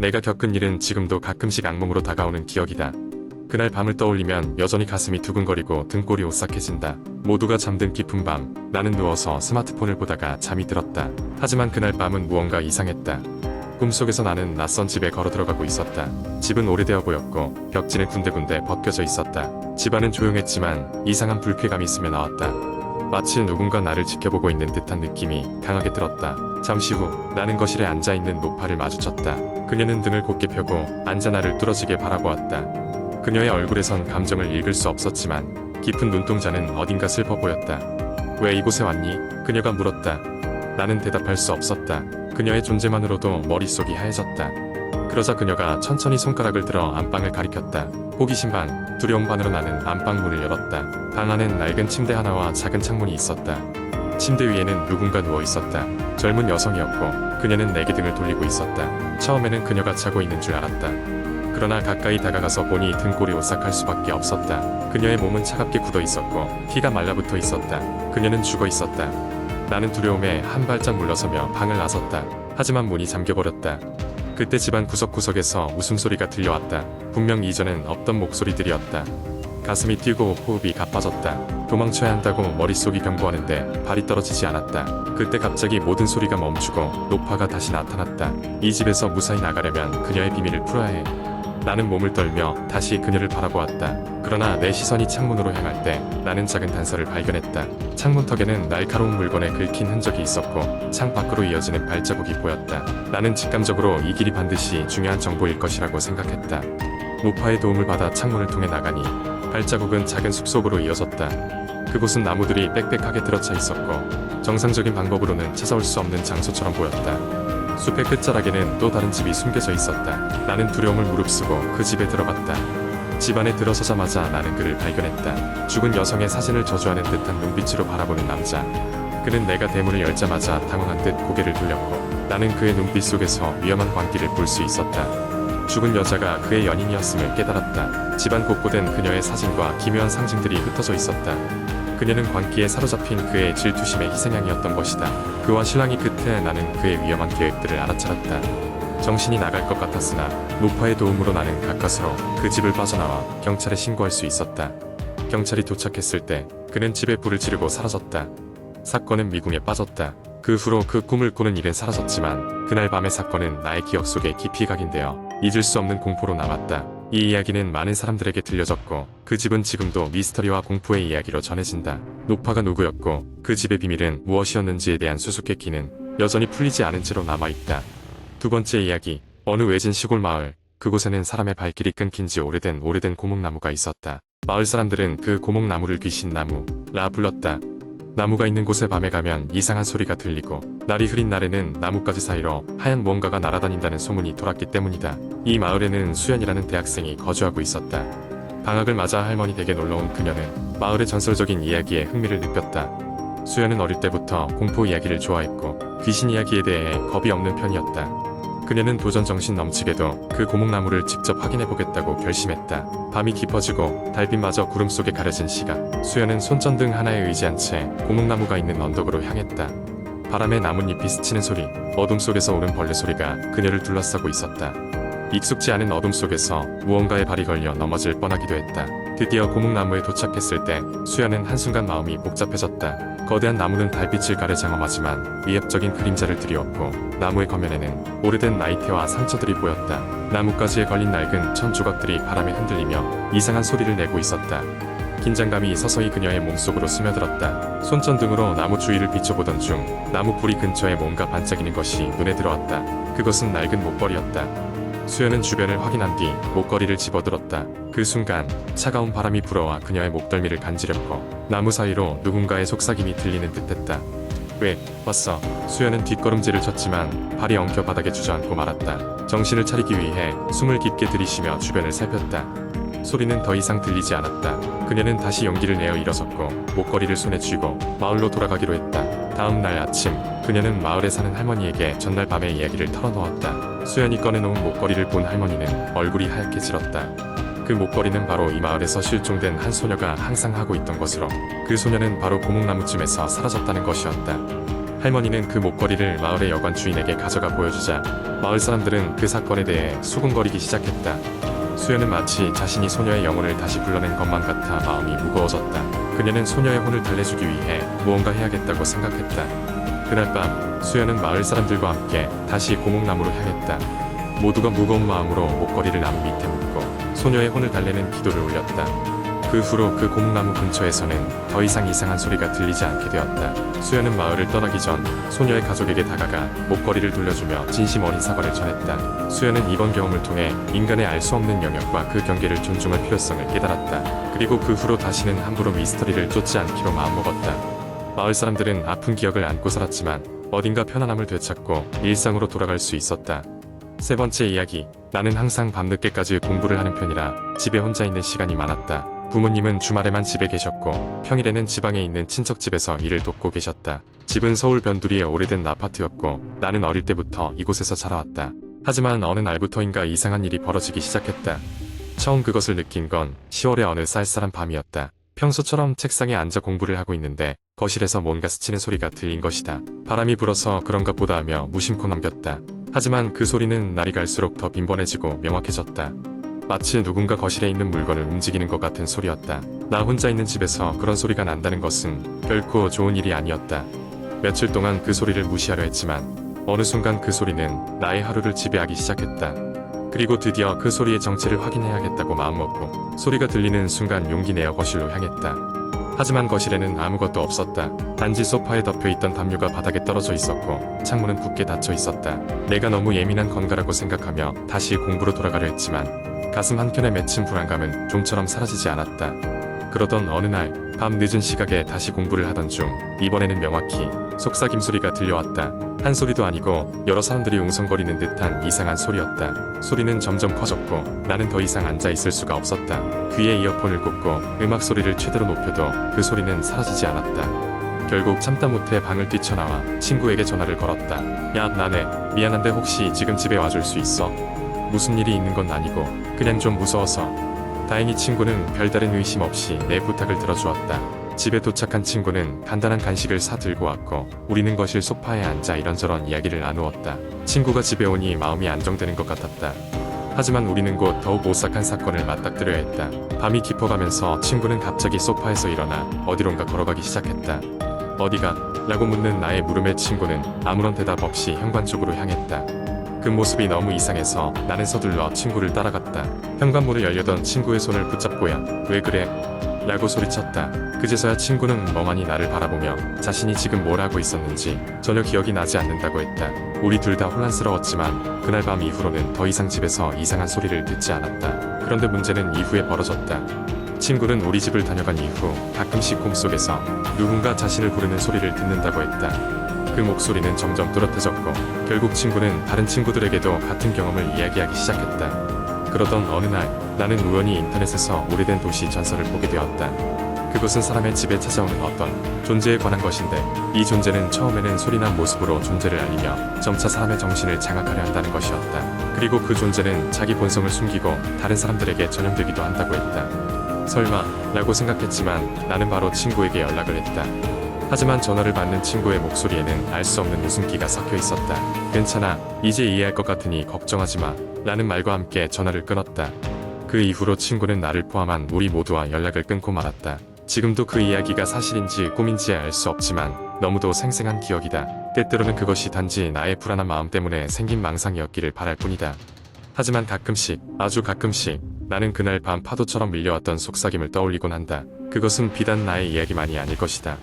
내가 겪은 일은 지금도 가끔씩 악몽으로 다가오는 기억이다. 그날 밤을 떠올리면 여전히 가슴이 두근거리고 등골이 오싹해진다. 모두가 잠든 깊은 밤, 나는 누워서 스마트폰을 보다가 잠이 들었다. 하지만 그날 밤은 무언가 이상했다. 꿈속에서 나는 낯선 집에 걸어 들어가고 있었다. 집은 오래되어 보였고 벽지는 군데군데 벗겨져 있었다. 집안은 조용했지만 이상한 불쾌감이 스며 나왔다. 마치 누군가 나를 지켜보고 있는 듯한 느낌이 강하게 들었다. 잠시 후 나는 거실에 앉아있는 노파를 마주쳤다. 그녀는 등을 곧게 펴고 앉아 나를 뚫어지게 바라보았다. 그녀의 얼굴에선 감정을 읽을 수 없었지만 깊은 눈동자는 어딘가 슬퍼 보였다. 왜 이곳에 왔니? 그녀가 물었다. 나는 대답할 수 없었다. 그녀의 존재만으로도 머릿속이 하얘졌다. 그러자 그녀가 천천히 손가락을 들어 안방을 가리켰다. 호기심 반, 두려움 반으로 나는 안방 문을 열었다. 방 안엔 낡은 침대 하나와 작은 창문이 있었다. 침대 위에는 누군가 누워 있었다. 젊은 여성이었고 그녀는 내게 등을 돌리고 있었다. 처음에는 그녀가 자고 있는 줄 알았다. 그러나 가까이 다가가서 보니 등골이 오싹할 수밖에 없었다. 그녀의 몸은 차갑게 굳어 있었고 피가 말라붙어 있었다. 그녀는 죽어 있었다. 나는 두려움에 한 발짝 물러서며 방을 나섰다. 하지만 문이 잠겨버렸다. 그때 집안 구석구석에서 웃음소리가 들려왔다. 분명 이전엔 없던 목소리들이었다. 가슴이 뛰고 호흡이 가빠졌다. 도망쳐야 한다고 머릿속이 경고하는데 발이 떨어지지 않았다. 그때 갑자기 모든 소리가 멈추고 노파가 다시 나타났다. 이 집에서 무사히 나가려면 그녀의 비밀을 풀어야 해. 나는 몸을 떨며 다시 그녀를 바라보았다. 그러나 내 시선이 창문으로 향할 때 나는 작은 단서를 발견했다. 창문턱에는 날카로운 물건에 긁힌 흔적이 있었고 창 밖으로 이어지는 발자국이 보였다. 나는 직감적으로 이 길이 반드시 중요한 정보일 것이라고 생각했다. 노파의 도움을 받아 창문을 통해 나가니 발자국은 작은 숲속으로 이어졌다. 그곳은 나무들이 빽빽하게 들어차 있었고 정상적인 방법으로는 찾아올 수 없는 장소처럼 보였다. 숲의 끝자락에는 또 다른 집이 숨겨져 있었다. 나는 두려움을 무릅쓰고 그 집에 들어갔다. 집 안에 들어서자마자 나는 그를 발견했다. 죽은 여성의 사진을 저주하는 듯한 눈빛으로 바라보는 남자. 그는 내가 대문을 열자마자 당황한 듯 고개를 돌렸고 나는 그의 눈빛 속에서 위험한 광기를 볼 수 있었다. 죽은 여자가 그의 연인이었음을 깨달았다. 집안 곳곳엔 그녀의 사진과 기묘한 상징들이 흩어져 있었다. 그녀는 광기에 사로잡힌 그의 질투심의 희생양이었던 것이다. 그와 실랑이 끝에 나는 그의 위험한 계획들을 알아차렸다. 정신이 나갈 것 같았으나 노파의 도움으로 나는 가까스로 그 집을 빠져나와 경찰에 신고할 수 있었다. 경찰이 도착했을 때 그는 집에 불을 지르고 사라졌다. 사건은 미궁에 빠졌다. 그 후로 그 꿈을 꾸는 일은 사라졌지만 그날 밤의 사건은 나의 기억 속에 깊이 각인되어 잊을 수 없는 공포로 남았다. 이 이야기는 많은 사람들에게 들려졌고 그 집은 지금도 미스터리와 공포의 이야기로 전해진다. 노파가 누구였고 그 집의 비밀은 무엇이었는지에 대한 수수께끼는 여전히 풀리지 않은 채로 남아있다. 두 번째 이야기. 어느 외진 시골 마을. 그곳에는 사람의 발길이 끊긴 지 오래된 고목나무가 있었다. 마을 사람들은 그 고목나무를 귀신나무라 불렀다. 나무가 있는 곳에 밤에 가면 이상한 소리가 들리고 날이 흐린 날에는 나뭇가지 사이로 하얀 무언가가 날아다닌다는 소문이 돌았기 때문이다. 이 마을에는 수연이라는 대학생이 거주하고 있었다. 방학을 맞아 할머니 댁에 놀러온 그녀는 마을의 전설적인 이야기에 흥미를 느꼈다. 수연은 어릴 때부터 공포 이야기를 좋아했고 귀신 이야기에 대해 겁이 없는 편이었다. 그녀는 도전 정신 넘치게도 그 고목나무를 직접 확인해보겠다고 결심했다. 밤이 깊어지고 달빛마저 구름 속에 가려진 시각, 수연은 손전등 하나에 의지한 채 고목나무가 있는 언덕으로 향했다. 바람에 나뭇잎이 스치는 소리, 어둠 속에서 오는 벌레 소리가 그녀를 둘러싸고 있었다. 익숙지 않은 어둠 속에서 무언가에 발이 걸려 넘어질 뻔하기도 했다. 드디어 고목나무에 도착했을 때 수연은 한순간 마음이 복잡해졌다. 거대한 나무는 달빛을 가려 장엄하지만 위협적인 그림자를 들이었고 나무의 겉면에는 오래된 나이테와 상처들이 보였다. 나뭇가지에 걸린 낡은 천 조각들이 바람에 흔들리며 이상한 소리를 내고 있었다. 긴장감이 서서히 그녀의 몸속으로 스며들었다. 손전등으로 나무 주위를 비춰보던 중 나무 뿌리 근처에 뭔가 반짝이는 것이 눈에 들어왔다. 그것은 낡은 목걸이였다. 수연은 주변을 확인한 뒤 목걸이를 집어들었다. 그 순간 차가운 바람이 불어와 그녀의 목덜미를 간지렸고 나무 사이로 누군가의 속삭임이 들리는 듯했다. 왜 왔어? 수연은 뒷걸음질을 쳤지만 발이 엉켜 바닥에 주저앉고 말았다. 정신을 차리기 위해 숨을 깊게 들이쉬며 주변을 살폈다. 소리는 더 이상 들리지 않았다. 그녀는 다시 용기를 내어 일어섰고 목걸이를 손에 쥐고 마을로 돌아가기로 했다. 다음 날 아침 그녀는 마을에 사는 할머니에게 전날 밤의 이야기를 털어놓았다. 수연이 꺼내놓은 목걸이를 본 할머니는 얼굴이 하얗게 질었다. 그 목걸이는 바로 이 마을에서 실종된 한 소녀가 항상 하고 있던 것으로 그 소녀는 바로 고목나무쯤에서 사라졌다는 것이었다. 할머니는 그 목걸이를 마을의 여관 주인에게 가져가 보여주자 마을 사람들은 그 사건에 대해 수군거리기 시작했다. 수연은 마치 자신이 소녀의 영혼을 다시 불러낸 것만 같아 마음이 무거워졌다. 그녀는 소녀의 혼을 달래주기 위해 무언가 해야겠다고 생각했다. 그날 밤 수연은 마을 사람들과 함께 다시 고목나무로 향했다. 모두가 무거운 마음으로 목걸이를 나무 밑에 묻고 소녀의 혼을 달래는 기도를 올렸다. 그 후로 그 고목나무 근처에서는 더 이상 이상한 소리가 들리지 않게 되었다. 수연은 마을을 떠나기 전 소녀의 가족에게 다가가 목걸이를 돌려주며 진심 어린 사과를 전했다. 수연은 이번 경험을 통해 인간의 알 수 없는 영역과 그 경계를 존중할 필요성을 깨달았다. 그리고 그 후로 다시는 함부로 미스터리를 쫓지 않기로 마음먹었다. 마을 사람들은 아픈 기억을 안고 살았지만 어딘가 편안함을 되찾고 일상으로 돌아갈 수 있었다. 세 번째 이야기. 나는 항상 밤늦게까지 공부를 하는 편이라 집에 혼자 있는 시간이 많았다. 부모님은 주말에만 집에 계셨고 평일에는 지방에 있는 친척집에서 일을 돕고 계셨다. 집은 서울 변두리의 오래된 아파트였고 나는 어릴 때부터 이곳에서 자라왔다. 하지만 어느 날부터인가 이상한 일이 벌어지기 시작했다. 처음 그것을 느낀 건 10월의 어느 쌀쌀한 밤이었다. 평소처럼 책상에 앉아 공부를 하고 있는데 거실에서 뭔가 스치는 소리가 들린 것이다. 바람이 불어서 그런가 보다 하며 무심코 넘겼다. 하지만 그 소리는 날이 갈수록 더 빈번해지고 명확해졌다. 마치 누군가 거실에 있는 물건을 움직이는 것 같은 소리였다. 나 혼자 있는 집에서 그런 소리가 난다는 것은 결코 좋은 일이 아니었다. 며칠 동안 그 소리를 무시하려 했지만 어느 순간 그 소리는 나의 하루를 지배하기 시작했다. 그리고 드디어 그 소리의 정체를 확인해야겠다고 마음먹고 소리가 들리는 순간 용기 내어 거실로 향했다. 하지만 거실에는 아무것도 없었다. 단지 소파에 덮여있던 담요가 바닥에 떨어져 있었고 창문은 굳게 닫혀 있었다. 내가 너무 예민한 건가라고 생각하며 다시 공부로 돌아가려 했지만 가슴 한켠에 맺힌 불안감은 좀처럼 사라지지 않았다. 그러던 어느 날 밤 늦은 시각에 다시 공부를 하던 중 이번에는 명확히 속삭임 소리가 들려왔다. 한 소리도 아니고 여러 사람들이 웅성거리는 듯한 이상한 소리였다. 소리는 점점 커졌고 나는 더 이상 앉아 있을 수가 없었다. 귀에 이어폰을 꽂고 음악 소리를 최대로 높여도 그 소리는 사라지지 않았다. 결국 참다 못해 방을 뛰쳐나와 친구에게 전화를 걸었다. 야, 나네. 미안한데 혹시 지금 집에 와줄 수 있어? 무슨 일이 있는 건 아니고 그냥 좀 무서워서. 다행히 친구는 별다른 의심 없이 내 부탁을 들어주었다. 집에 도착한 친구는 간단한 간식을 사 들고 왔고 우리는 거실 소파에 앉아 이런저런 이야기를 나누었다. 친구가 집에 오니 마음이 안정되는 것 같았다. 하지만 우리는 곧 더욱 오싹한 사건을 맞닥뜨려야 했다. 밤이 깊어가면서 친구는 갑자기 소파에서 일어나 어디론가 걸어가기 시작했다. 어디가? 라고 묻는 나의 물음에 친구는 아무런 대답 없이 현관 쪽으로 향했다. 그 모습이 너무 이상해서 나는 서둘러 친구를 따라갔다. 현관문을 열려던 친구의 손을 붙잡고야 왜 그래? 라고 소리쳤다. 그제서야 친구는 멍하니 나를 바라보며 자신이 지금 뭘 하고 있었는지 전혀 기억이 나지 않는다고 했다. 우리 둘 다 혼란스러웠지만 그날 밤 이후로는 더 이상 집에서 이상한 소리를 듣지 않았다. 그런데 문제는 이후에 벌어졌다. 친구는 우리 집을 다녀간 이후 가끔씩 꿈속에서 누군가 자신을 부르는 소리를 듣는다고 했다. 그 목소리는 점점 뚜렷해졌고 결국 친구는 다른 친구들에게도 같은 경험을 이야기하기 시작했다. 그러던 어느 날 나는 우연히 인터넷에서 오래된 도시 전설을 보게 되었다. 그것은 사람의 집에 찾아오는 어떤 존재에 관한 것인데 이 존재는 처음에는 소리난 모습으로 존재를 알리며 점차 사람의 정신을 장악하려 한다는 것이었다. 그리고 그 존재는 자기 본성을 숨기고 다른 사람들에게 전염되기도 한다고 했다. 설마 라고 생각했지만 나는 바로 친구에게 연락을 했다. 하지만 전화를 받는 친구의 목소리에는 알 수 없는 웃음기가 섞여 있었다. 괜찮아. 이제 이해할 것 같으니 걱정하지 마. 라는 말과 함께 전화를 끊었다. 그 이후로 친구는 나를 포함한 우리 모두와 연락을 끊고 말았다. 지금도 그 이야기가 사실인지 꿈인지 알 수 없지만 너무도 생생한 기억이다. 때때로는 그것이 단지 나의 불안한 마음 때문에 생긴 망상이었기를 바랄 뿐이다. 하지만 가끔씩, 아주 가끔씩 나는 그날 밤 파도처럼 밀려왔던 속삭임을 떠올리곤 한다. 그것은 비단 나의 이야기만이 아닐 것이다.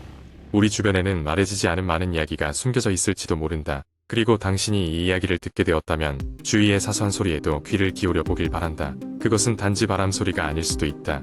우리 주변에는 말해지지 않은 많은 이야기가 숨겨져 있을지도 모른다. 그리고 당신이 이 이야기를 듣게 되었다면 주위의 사소한 소리에도 귀를 기울여 보길 바란다. 그것은 단지 바람 소리가 아닐 수도 있다.